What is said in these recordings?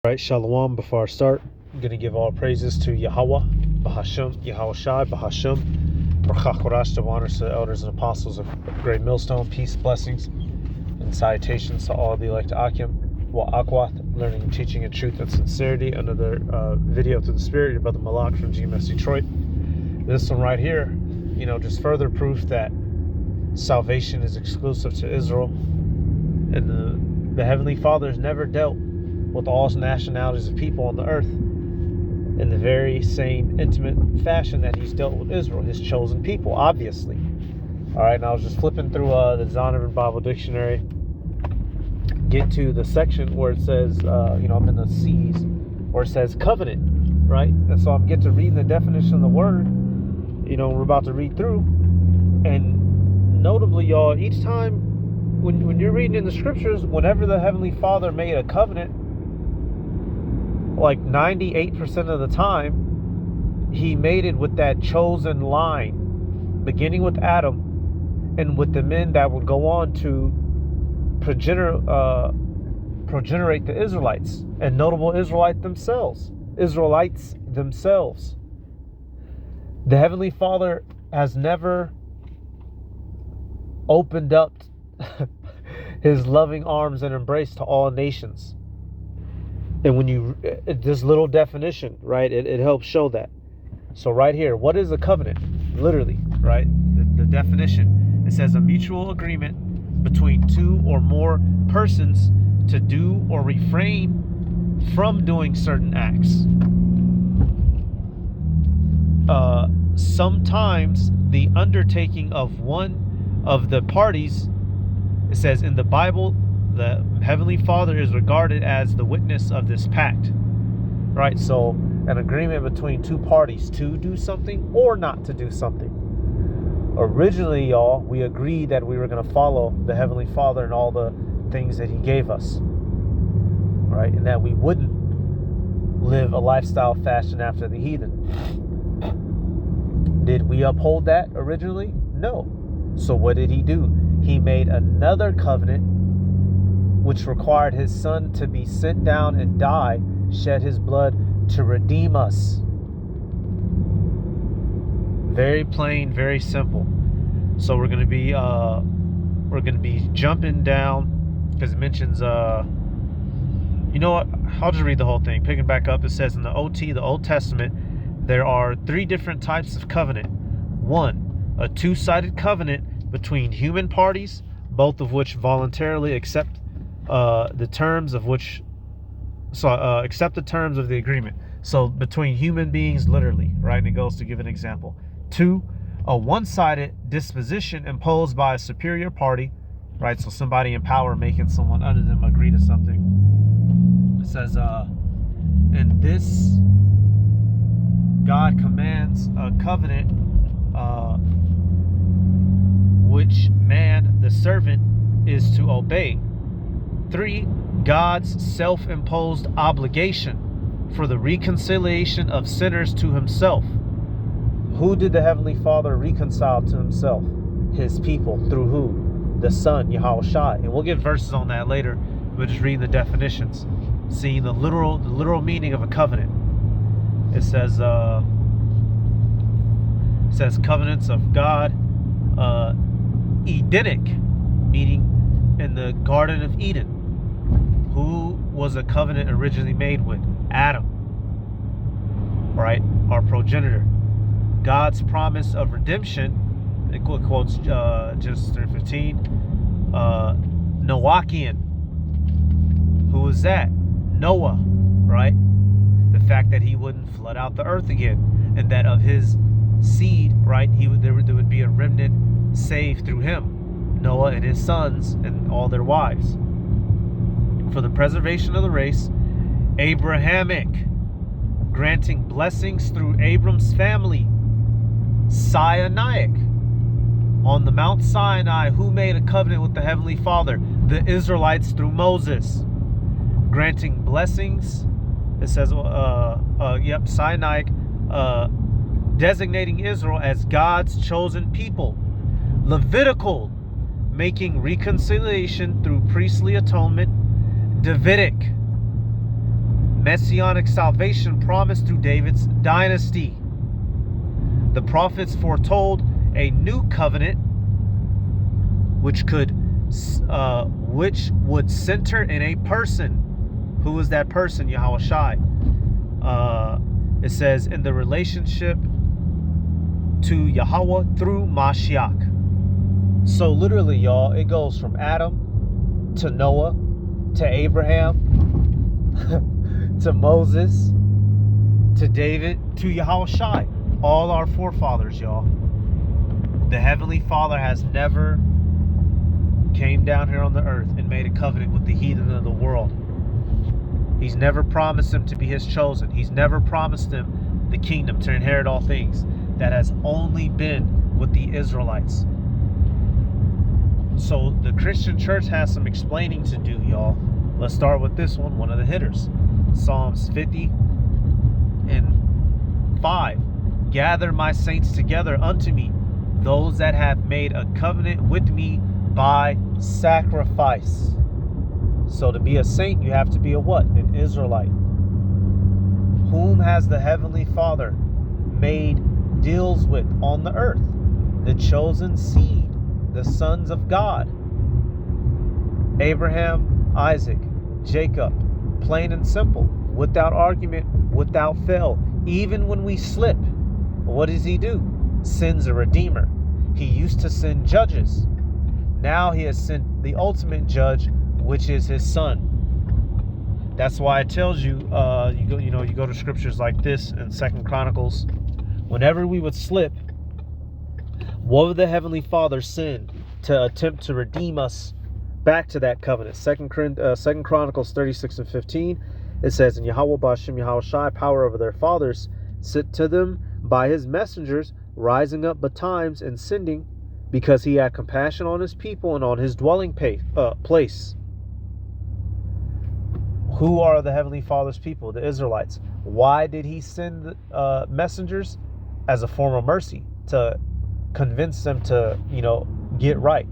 Right, Shalom. Before I start, I'm going to give all praises to Yahweh, Bahashem, Yahweh Shai, Bahashem, Baruch HaKodesh, to honors to the elders and apostles of Great Millstone, peace, blessings, and salutations to all the elect Akim, Wa'akwath, learning and teaching in truth and sincerity. Another video through the Spirit, your brother Malak from GMS Detroit. This one right here, just further proof that salvation is exclusive to Israel, and the Heavenly Father has never dealt with all nationalities of people on the earth in the very same intimate fashion that he's dealt with Israel, his chosen people, obviously. All right, and I was just flipping through the Zondervan Bible Dictionary, get to the section where it says, I'm in the C's, where it says covenant, right? And so I'm getting to reading the definition of the word, we're about to read through. And notably, y'all, each time when you're reading in the scriptures, whenever the Heavenly Father made a covenant, like 98% of the time, he made it with that chosen line, beginning with Adam, and with the men that would go on to progenerate the Israelites, and notable Israelites themselves. The Heavenly Father has never opened up his loving arms and embrace to all nations. And when this little definition, right, it helps show that. So right here, what is a covenant? Literally, right, the definition, it says a mutual agreement between two or more persons to do or refrain from doing certain acts. Sometimes the undertaking of one of the parties, it says in the Bible, the Heavenly Father is regarded as the witness of this pact, right? So an agreement between two parties to do something or not to do something. Originally, y'all, we agreed that we were going to follow the Heavenly Father and all the things that he gave us, right? And that we wouldn't live a lifestyle fashion after the heathen. Did we uphold that originally? No. So what did he do? He made another covenant which required his son to be sent down and die, shed his blood to redeem us. Very plain, very simple. So we're going to be jumping down, because it mentions you know what, I'll just read the whole thing. Picking back up, it says in the OT, the Old Testament, there are three different types of covenant. One, a two-sided covenant between human parties, both of which voluntarily accept the terms of the agreement. So between human beings, literally, right? And it goes to give an example. Two, a one-sided disposition imposed by a superior party, right? So somebody in power making someone under them agree to something. It says, and this God commands a covenant, which man, the servant, is to obey. 3, God's self-imposed obligation for the reconciliation of sinners to himself. Who did the Heavenly Father reconcile to himself? His people. Through who? The Son, Yahweh Shai. And we'll get verses on that later. We're just reading the definitions, seeing the literal meaning of a covenant. It says covenants of God, Edenic, meaning in the Garden of Eden. Who was a covenant originally made with? Adam, right? Our progenitor. God's promise of redemption, it quotes Genesis 3:15. Noachian. Who was that? Noah, right? The fact that he wouldn't flood out the earth again, and that of his seed, right, there would be a remnant saved through him, Noah and his sons and all their wives. For the preservation of the race, Abrahamic, granting blessings through Abram's family. Sinaitic, on the Mount Sinai, who made a covenant with the Heavenly Father? The Israelites through Moses, granting blessings. It says, Sinaitic, designating Israel as God's chosen people. Levitical, making reconciliation through priestly atonement. Davidic, messianic salvation promised through David's dynasty. The prophets foretold a new covenant which would center in a person. Who is that person? Yahawashi. It says in the relationship to Yahweh through Mashiach. So literally, y'all, it goes from Adam to Noah to Abraham to Moses to David to Yahawashi. All our forefathers, y'all. The Heavenly Father has never came down here on the earth and made a covenant with the heathen of the world. He's never promised them to be his chosen. He's never promised them the kingdom to inherit all things. That has only been with the Israelites. So the Christian church has some explaining to do, y'all. Let's start with this one of the hitters. Psalms 50:5. Gather my saints together unto me, those that have made a covenant with me by sacrifice. So to be a saint, you have to be a what? An Israelite. Whom has the Heavenly Father made deals with on the earth? The chosen seed, the sons of God. Abraham, Isaac, Jacob. Plain and simple. Without argument, without fail. Even when we slip, what does he do? Sends a redeemer. He used to send judges. Now he has sent the ultimate judge, which is his son. That's why it tells you, you go to scriptures like this in 2 Chronicles. Whenever we would slip, what would the Heavenly Father send to attempt to redeem us back to that covenant? 2 Chronicles 36:15. It says, "And Yahweh Ba'Shem Yahawashi, power over their fathers, sent to them by his messengers, rising up betimes and sending, because he had compassion on his people and on his dwelling place." Who are the Heavenly Father's people? The Israelites. Why did he send messengers? As a form of mercy, to convince them to, get right.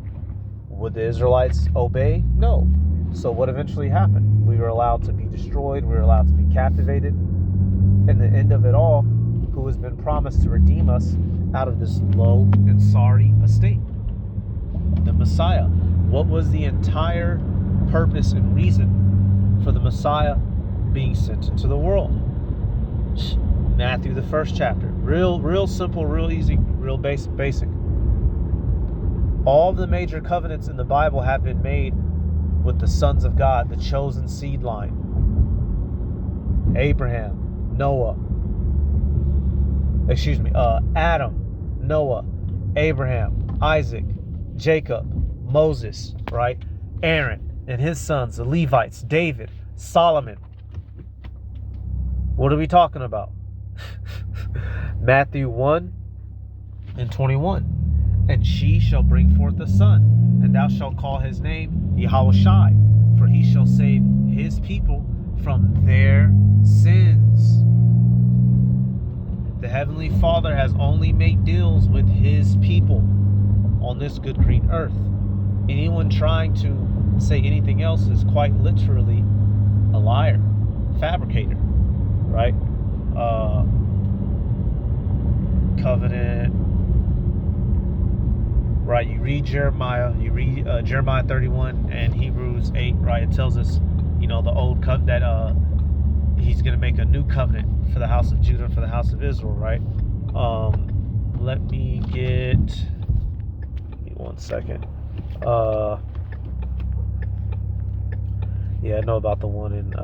Would the Israelites obey? No. So what eventually happened? We were allowed to be destroyed. We were allowed to be captivated. And the end of it all, who has been promised to redeem us out of this low and sorry estate? The Messiah. What was the entire purpose and reason for the Messiah being sent into the world? Matthew, the 1st chapter. Real simple, real easy, real basic. All of the major covenants in the Bible have been made with the sons of God, the chosen seed line. Abraham, Noah, Adam, Noah, Abraham, Isaac, Jacob, Moses, right? Aaron and his sons, the Levites, David, Solomon. What are we talking about? Matthew 1:21. "And she shall bring forth a son, and thou shalt call his name Yahawashi, for he shall save his people from their sins." The Heavenly Father has only made deals with his people on this good green earth. Anyone trying to say anything else is quite literally a liar, fabricator, right? Covenant, right? You read Jeremiah, Jeremiah 31 and Hebrews 8, right? It tells us, the old covenant, that he's going to make a new covenant for the house of Judah and for the house of Israel, right? Let me 1 second. I know about the one in,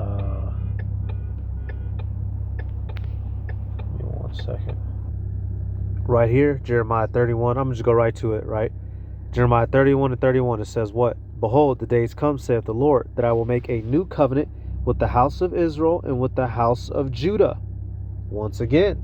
give me 1 second. Right here, Jeremiah 31. I'm going to just go right to it, right? Jeremiah 31:31, it says what? "Behold, the days come, saith the Lord, that I will make a new covenant with the house of Israel and with the house of Judah." Once again.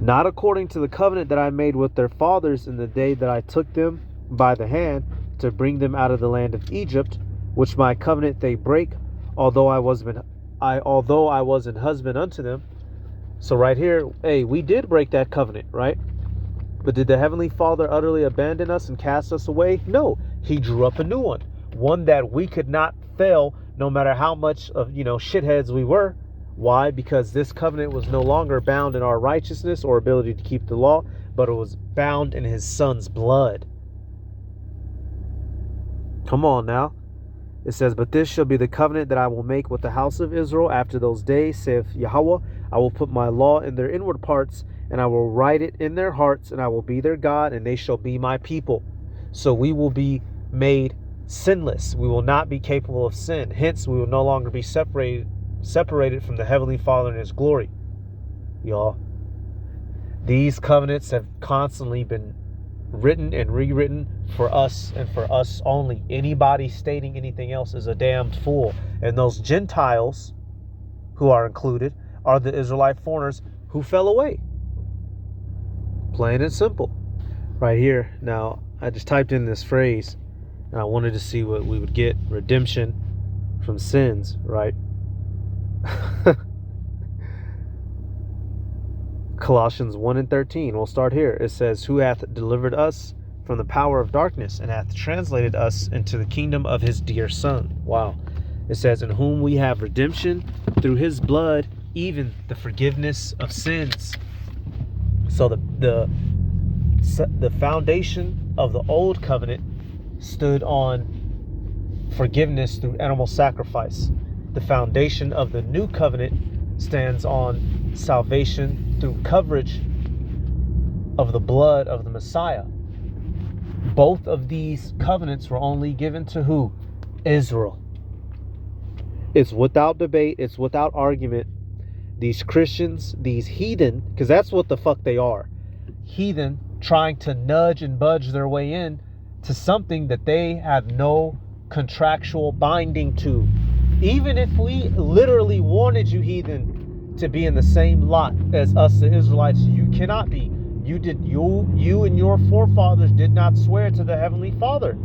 "Not according to the covenant that I made with their fathers in the day that I took them by the hand to bring them out of the land of Egypt, which my covenant they break, although I was an husband unto them." So right here, hey, we did break that covenant, right? But did the Heavenly Father utterly abandon us and cast us away? No. He drew up a new one that we could not fail no matter how much of, shitheads we were. Why? Because this covenant was no longer bound in our righteousness or ability to keep the law, but it was bound in his son's blood. Come on now. It says, but this shall be the covenant that I will make with the house of Israel after those days, saith Yahweh. I will put my law in their inward parts, and I will write it in their hearts, and I will be their God, and they shall be my people. So we will be made sinless. We will not be capable of sin. Hence, we will no longer be separated from the Heavenly Father in his glory. Y'all, these covenants have constantly been written and rewritten for us and for us only. Anybody stating anything else is a damned fool. And those Gentiles who are included are the Israelite foreigners who fell away. Plain and simple. Right here. Now, I just typed in this phrase and I wanted to see what we would get. Redemption from sins, right? Colossians 1 and 13. We'll start here. It says, who hath delivered us from the power of darkness and hath translated us into the kingdom of his dear Son. Wow. It says, in whom we have redemption through his blood, even the forgiveness of sins. So the foundation of the old covenant stood on forgiveness through animal sacrifice. The foundation of the new covenant stands on salvation through coverage of the blood of the Messiah. Both of these covenants were only given to who? Israel. It's without debate. It's without argument. These Christians, these heathen, because that's what the fuck they are. Heathen trying to nudge and budge their way in to something that they have no contractual binding to. Even if we literally wanted you, heathen, to be in the same lot as us, the Israelites, you cannot be. You and your forefathers did not swear to the Heavenly Father.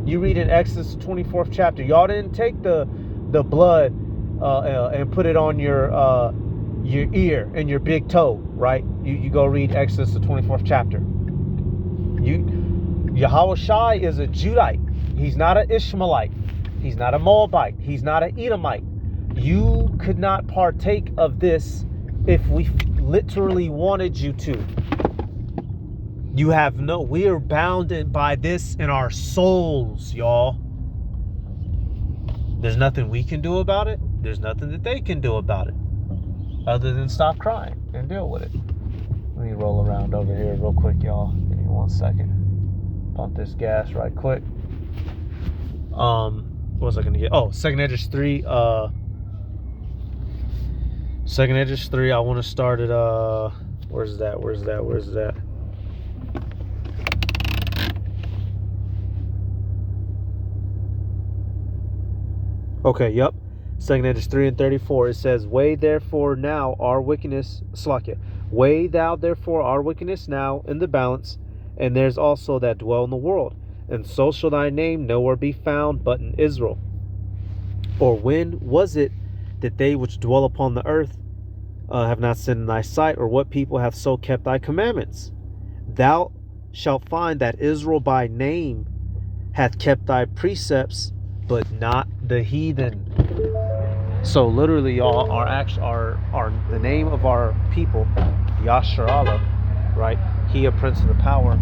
You read in Exodus 24th chapter. Y'all didn't take the blood and put it on your ear and your big toe, right? You go read Exodus the 24th chapter. Yahweh Shai is a Judite. He's not an Ishmaelite. He's not a Moabite. He's not an Edomite. You could not partake of this if we literally wanted you to. We are bounded by this in our souls, y'all. There's nothing we can do about it. There's nothing that they can do about it. Other than stop crying and deal with it. Let me roll around over here real quick, y'all. Give me 1 second. Pump this gas right quick. What was I gonna get? Oh, Second Esdras 3. Second Esdras 3. I want to start at where's that? Okay, yep. Second Esdras 3 and 34. It says, weigh therefore now our wickedness, Slakia. Weigh thou therefore our wickedness now in the balance, and there's also that dwell in the world. And so shall thy name nowhere be found but in Israel. Or when was it that they which dwell upon the earth have not sinned in thy sight? Or what people have so kept thy commandments? Thou shalt find that Israel by name hath kept thy precepts, but not the heathen. So literally, y'all, the name of our people, Yasharallah, right? He, a prince of the power.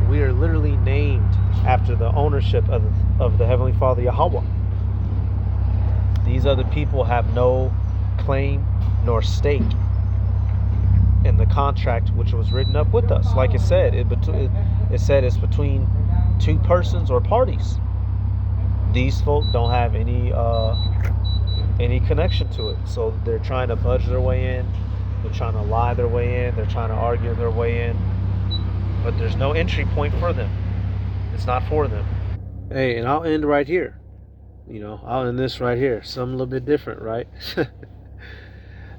We are literally named after the ownership of the Heavenly Father Yahweh. These other people have no claim nor stake in the contract which was written up with us. Like it said, it said it's between two persons or parties. These folk don't have any connection to it. So they're trying to budge their way in. They're trying to lie their way in. They're trying to argue their way in. But there's no entry point for them. It's not for them. Hey, and I'll end right here. I'll end this right here. Something a little bit different, right?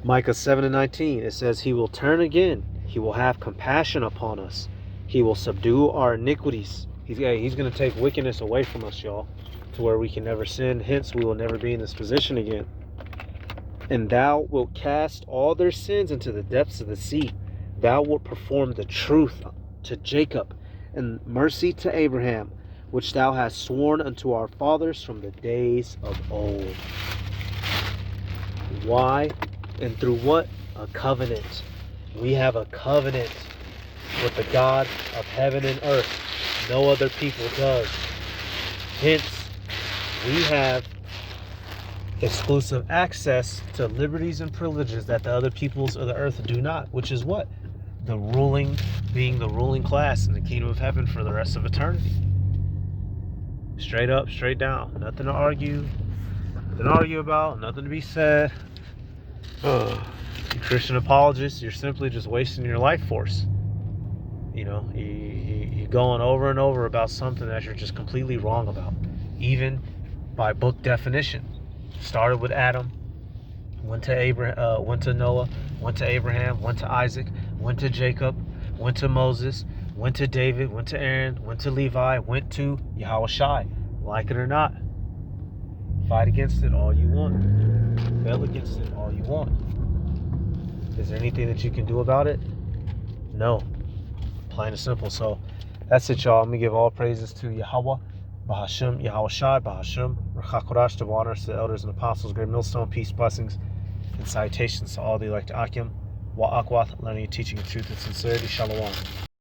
Micah 7 and 19. It says, he will turn again. He will have compassion upon us. He will subdue our iniquities. He's going to take wickedness away from us, y'all, to where we can never sin. Hence, we will never be in this position again. And thou wilt cast all their sins into the depths of the sea. Thou wilt perform the truth to Jacob and mercy to Abraham, which thou hast sworn unto our fathers from the days of old. Why? And through what? A covenant. We have a covenant with the God of heaven and earth. No other people does. Hence, we have exclusive access to liberties and privileges that the other peoples of the earth do not, which is what? Being the ruling class in the kingdom of heaven for the rest of eternity. Straight up, straight down. Nothing to argue about, nothing to be said. You Christian apologists, you're simply just wasting your life force. You're going over and over about something that you're just completely wrong about, even by book definition. Started with Adam, went to Noah, went to Abraham, went to Isaac, went to Jacob, went to Moses, went to David, went to Aaron, went to Levi, went to Yahushai. Like it or not, fight against it all you want, fail against it all you want. Is there anything that you can do about it? No. Plain and simple. So that's it, y'all. I'm gonna give all praises to Yahweh, Bahasham, Yahushai, Bahasham, Rechakorash, the waters, the elders and apostles, great millstone, peace, blessings, and salutations to all the elect Akim, Wa Akwath, learning and teaching of truth and sincerity. Shalom.